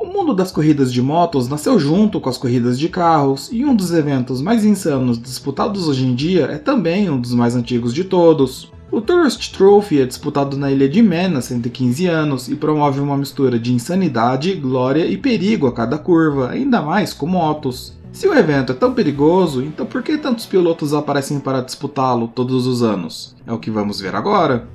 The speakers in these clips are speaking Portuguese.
mundo das corridas de motos nasceu junto com as corridas de carros, e um dos eventos mais insanos disputados hoje em dia é também um dos mais antigos de todos. O Tourist Trophy é disputado na ilha de Man há 115 anos e promove uma mistura de insanidade, glória e perigo a cada curva, ainda mais com motos. Se o evento é tão perigoso, então por que tantos pilotos aparecem para disputá-lo todos os anos? É o que vamos ver agora.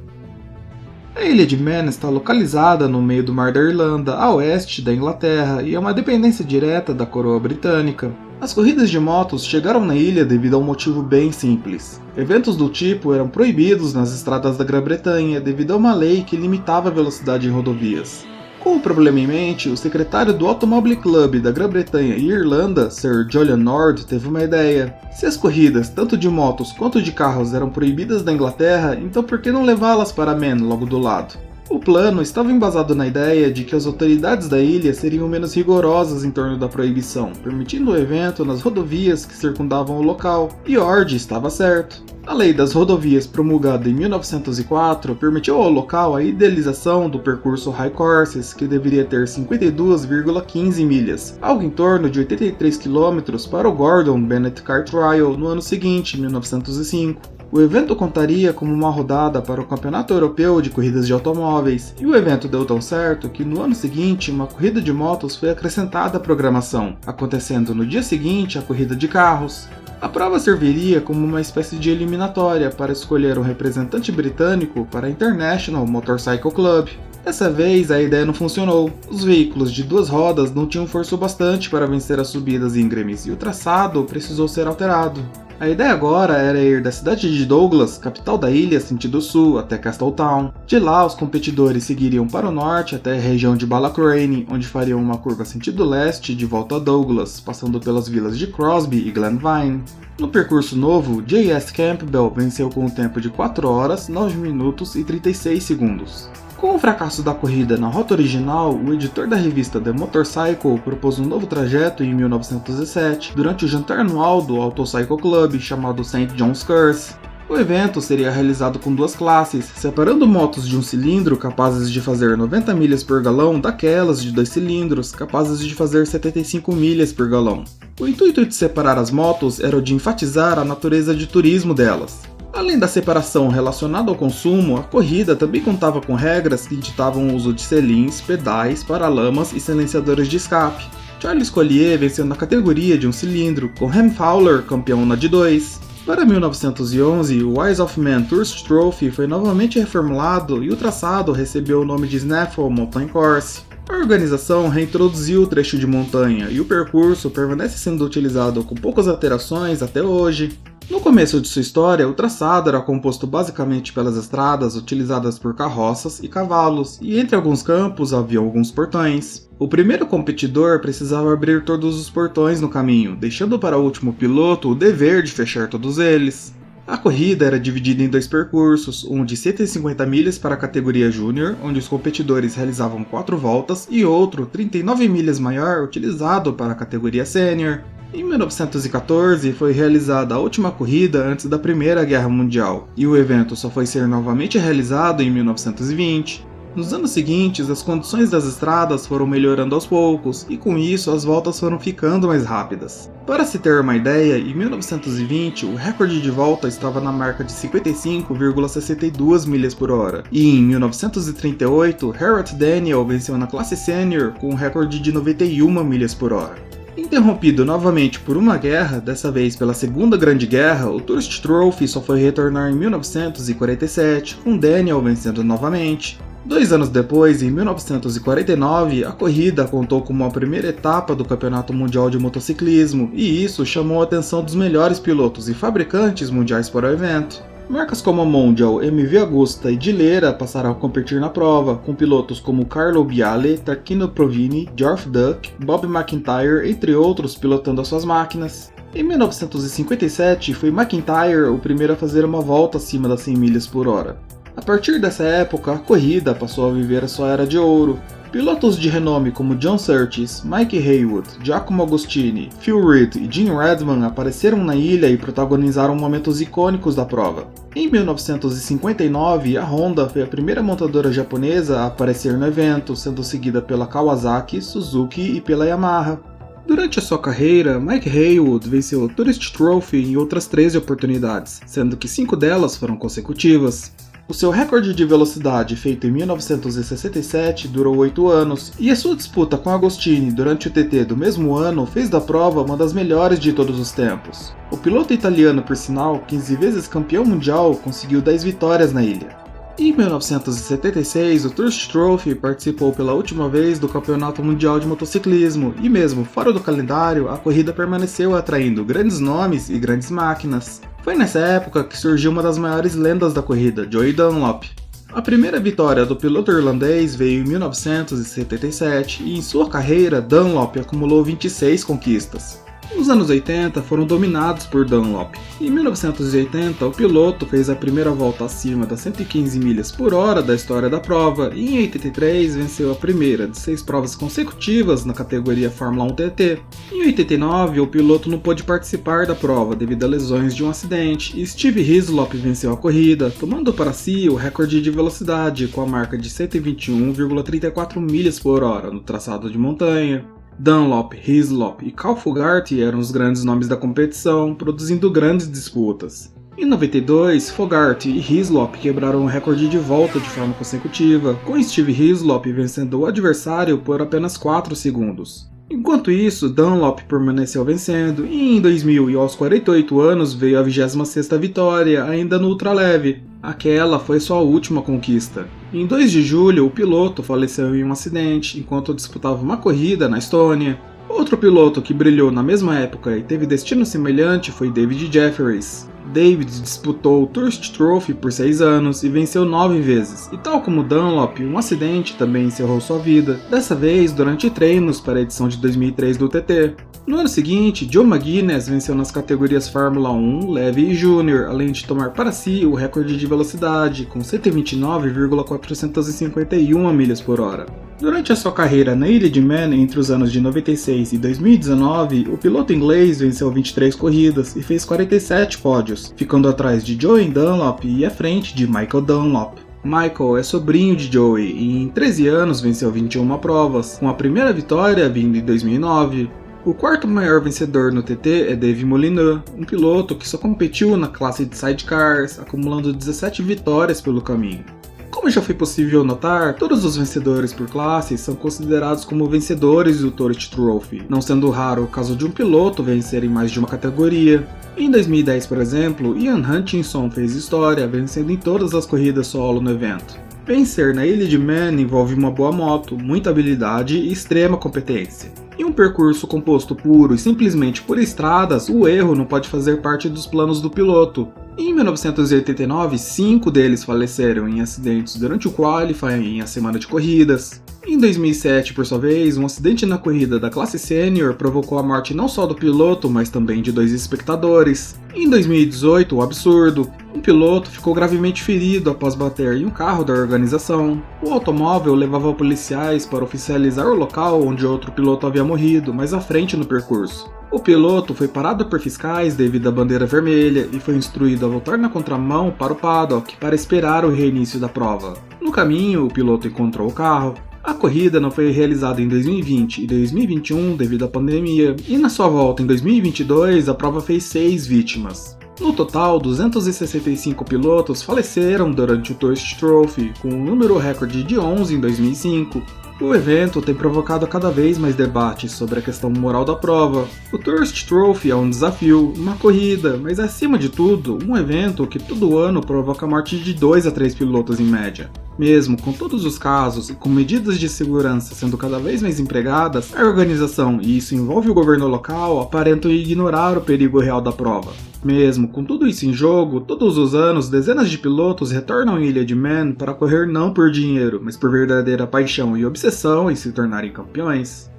A ilha de Man está localizada no meio do Mar da Irlanda, a oeste da Inglaterra, e é uma dependência direta da coroa britânica. As corridas de motos chegaram na ilha devido a um motivo bem simples. Eventos do tipo eram proibidos nas estradas da Grã-Bretanha devido a uma lei que limitava a velocidade em rodovias. Com o problema em mente, o secretário do Automobile Club da Grã-Bretanha e Irlanda, Sir Julian Nord, teve uma ideia. Se as corridas, tanto de motos quanto de carros, eram proibidas na Inglaterra, então por que não levá-las para Man, logo do lado? O plano estava embasado na ideia de que as autoridades da ilha seriam menos rigorosas em torno da proibição, permitindo o evento nas rodovias que circundavam o local, e Ord estava certo. A lei das rodovias, promulgada em 1904, permitiu ao local a idealização do percurso High Courses, que deveria ter 52,15 milhas, algo em torno de 83 km para o Gordon Bennett Car Trial no ano seguinte, 1905. O evento contaria como uma rodada para o Campeonato Europeu de Corridas de Automóveis, e o evento deu tão certo que no ano seguinte uma corrida de motos foi acrescentada à programação, acontecendo no dia seguinte a corrida de carros. A prova serviria como uma espécie de eliminatória para escolher um representante britânico para a International Motorcycle Club. Dessa vez a ideia não funcionou, os veículos de duas rodas não tinham força o bastante para vencer as subidas íngremes e o traçado precisou ser alterado. A ideia agora era ir da cidade de Douglas, capital da ilha, sentido sul, até Castletown. De lá, os competidores seguiriam para o norte até a região de Ballacrane, onde fariam uma curva sentido leste de volta a Douglas, passando pelas vilas de Crosby e Glenvine. No percurso novo, J.S. Campbell venceu com um tempo de 4 horas, 9 minutos e 36 segundos. Com o fracasso da corrida na rota original, o editor da revista The Motorcycle propôs um novo trajeto em 1907, durante o jantar anual do Autocycle Club, chamado St. John's Curse. O evento seria realizado com duas classes, separando motos de um cilindro capazes de fazer 90 milhas por galão daquelas de 2 cilindros capazes de fazer 75 milhas por galão. O intuito de separar as motos era o de enfatizar a natureza de turismo delas. Além da separação relacionada ao consumo, a corrida também contava com regras que ditavam o uso de selins, pedais, paralamas e silenciadores de escape. Charles Collier venceu na categoria de um cilindro, com Ham Fowler campeão na de 2. Para 1911, o Wise of Man Tourist Trophy foi novamente reformulado e o traçado recebeu o nome de Snaffle Mountain Course. A organização reintroduziu o trecho de montanha e o percurso permanece sendo utilizado com poucas alterações até hoje. No começo de sua história, o traçado era composto basicamente pelas estradas utilizadas por carroças e cavalos, e entre alguns campos havia alguns portões. O primeiro competidor precisava abrir todos os portões no caminho, deixando para o último piloto o dever de fechar todos eles. A corrida era dividida em 2 percursos, um de 150 milhas para a categoria Júnior, onde os competidores realizavam 4 voltas, e outro, 39 milhas maior, utilizado para a categoria Sênior. Em 1914 foi realizada a última corrida antes da Primeira Guerra Mundial, e o evento só foi ser novamente realizado em 1920. Nos anos seguintes, as condições das estradas foram melhorando aos poucos, e com isso as voltas foram ficando mais rápidas. Para se ter uma ideia, em 1920 o recorde de volta estava na marca de 55,62 milhas por hora, e em 1938 Harold Daniel venceu na classe Sênior com um recorde de 91 milhas por hora. Interrompido novamente por uma guerra, dessa vez pela Segunda Grande Guerra, o Tourist Trophy só foi retornar em 1947, com Daniel vencendo novamente. 2 anos depois, em 1949, a corrida contou como a primeira etapa do Campeonato Mundial de Motociclismo, e isso chamou a atenção dos melhores pilotos e fabricantes mundiais para o evento. Marcas como a Mondial, MV Agusta e Gilera passaram a competir na prova, com pilotos como Carlo Biale, Tarquino Provini, Geoff Duck, Bob McIntyre, entre outros, pilotando as suas máquinas. Em 1957, foi McIntyre o primeiro a fazer uma volta acima das 100 milhas por hora. A A partir dessa época, a corrida passou a viver a sua era de ouro. Pilotos de renome como John Surtees, Mike Haywood, Giacomo Agostini, Phil Reed e Jim Redman apareceram na ilha e protagonizaram momentos icônicos da prova. Em 1959, a Honda foi a primeira montadora japonesa a aparecer no evento, sendo seguida pela Kawasaki, Suzuki e pela Yamaha. Durante a sua carreira, Mike Haywood venceu o Tourist Trophy em outras 13 oportunidades, sendo que 5 delas foram consecutivas. O seu recorde de velocidade, feito em 1967, durou 8 anos, e a sua disputa com Agostini durante o TT do mesmo ano fez da prova uma das melhores de todos os tempos. O piloto italiano, por sinal, 15 vezes campeão mundial, conseguiu 10 vitórias na ilha. Em 1976, o Tourist Trophy participou pela última vez do Campeonato Mundial de Motociclismo, e mesmo fora do calendário, a corrida permaneceu atraindo grandes nomes e grandes máquinas. Foi nessa época que surgiu uma das maiores lendas da corrida, Joey Dunlop. A primeira vitória do piloto irlandês veio em 1977 e em sua carreira Dunlop acumulou 26 conquistas. Os anos 80 foram dominados por Dunlop. Em 1980, o piloto fez a primeira volta acima das 115 milhas por hora da história da prova e em 83 venceu a primeira de 6 provas consecutivas na categoria Fórmula 1 TT. Em 89, o piloto não pôde participar da prova devido a lesões de um acidente e Steve Hislop venceu a corrida, tomando para si o recorde de velocidade com a marca de 121,34 milhas por hora no traçado de montanha. Dunlop, Hislop e Cal Fogarty eram os grandes nomes da competição, produzindo grandes disputas. Em 92, Fogarty e Hislop quebraram o recorde de volta de forma consecutiva, com Steve Hislop vencendo o adversário por apenas 4 segundos. Enquanto isso, Dunlop permaneceu vencendo e em 2000 e aos 48 anos veio a 26ª vitória, ainda no ultraleve. Aquela foi sua última conquista. Em 2 de julho, o piloto faleceu em um acidente enquanto disputava uma corrida na Estônia. Outro piloto que brilhou na mesma época e teve destino semelhante foi David Jefferies. David disputou o Tourist Trophy por 6 anos e venceu 9 vezes, e tal como Dunlop, um acidente também encerrou sua vida, dessa vez durante treinos para a edição de 2003 do TT. No ano seguinte, Joe McGuinness venceu nas categorias Fórmula 1, Leve e Júnior, além de tomar para si o recorde de velocidade, com 129,451 milhas por hora. Durante a sua carreira na Ilha de Man entre os anos de 96 e 2019, o piloto inglês venceu 23 corridas e fez 47 pódios, ficando atrás de Joey Dunlop e à frente de Michael Dunlop. Michael é sobrinho de Joey e em 13 anos venceu 21 provas, com a primeira vitória vindo em 2009. O quarto maior vencedor no TT é Dave Molyneux, um piloto que só competiu na classe de sidecars, acumulando 17 vitórias pelo caminho. Como já foi possível notar, todos os vencedores por classe são considerados como vencedores do Tourist Trophy, não sendo raro o caso de um piloto vencer em mais de uma categoria. Em 2010, por exemplo, Ian Hutchinson fez história, vencendo em todas as corridas solo no evento. Vencer na Ilha de Man envolve uma boa moto, muita habilidade e extrema competência. Em um percurso composto puro e simplesmente por estradas, o erro não pode fazer parte dos planos do piloto. Em 1989, 5 deles faleceram em acidentes durante o qualifying e a semana de corridas. Em 2007, por sua vez, um acidente na corrida da classe Sênior provocou a morte não só do piloto, mas também de 2 espectadores. Em 2018, o absurdo. Um piloto ficou gravemente ferido após bater em um carro da organização. O automóvel levava policiais para oficializar o local onde outro piloto havia morrido, mais à frente no percurso. O piloto foi parado por fiscais devido à bandeira vermelha e foi instruído a voltar na contramão para o paddock para esperar o reinício da prova. No caminho, o piloto encontrou o carro. A corrida não foi realizada em 2020 e 2021 devido à pandemia, e na sua volta em 2022 a prova fez 6 vítimas. No total, 265 pilotos faleceram durante o Tourist Trophy, com um número recorde de 11 em 2005. O evento tem provocado cada vez mais debates sobre a questão moral da prova. O Tourist Trophy é um desafio, uma corrida, mas acima de tudo, um evento que todo ano provoca a morte de 2 a 3 pilotos em média. Mesmo com todos os casos e com medidas de segurança sendo cada vez mais empregadas, a organização, e isso envolve o governo local, aparentam ignorar o perigo real da prova. Mesmo com tudo isso em jogo, todos os anos dezenas de pilotos retornam à Ilha de Man para correr não por dinheiro, mas por verdadeira paixão e obsessão em se tornarem campeões.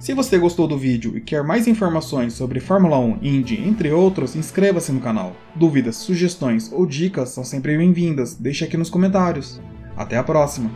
Se você gostou do vídeo e quer mais informações sobre Fórmula 1, Indy, entre outros, inscreva-se no canal. Dúvidas, sugestões ou dicas são sempre bem-vindas, deixe aqui nos comentários. Até a próxima!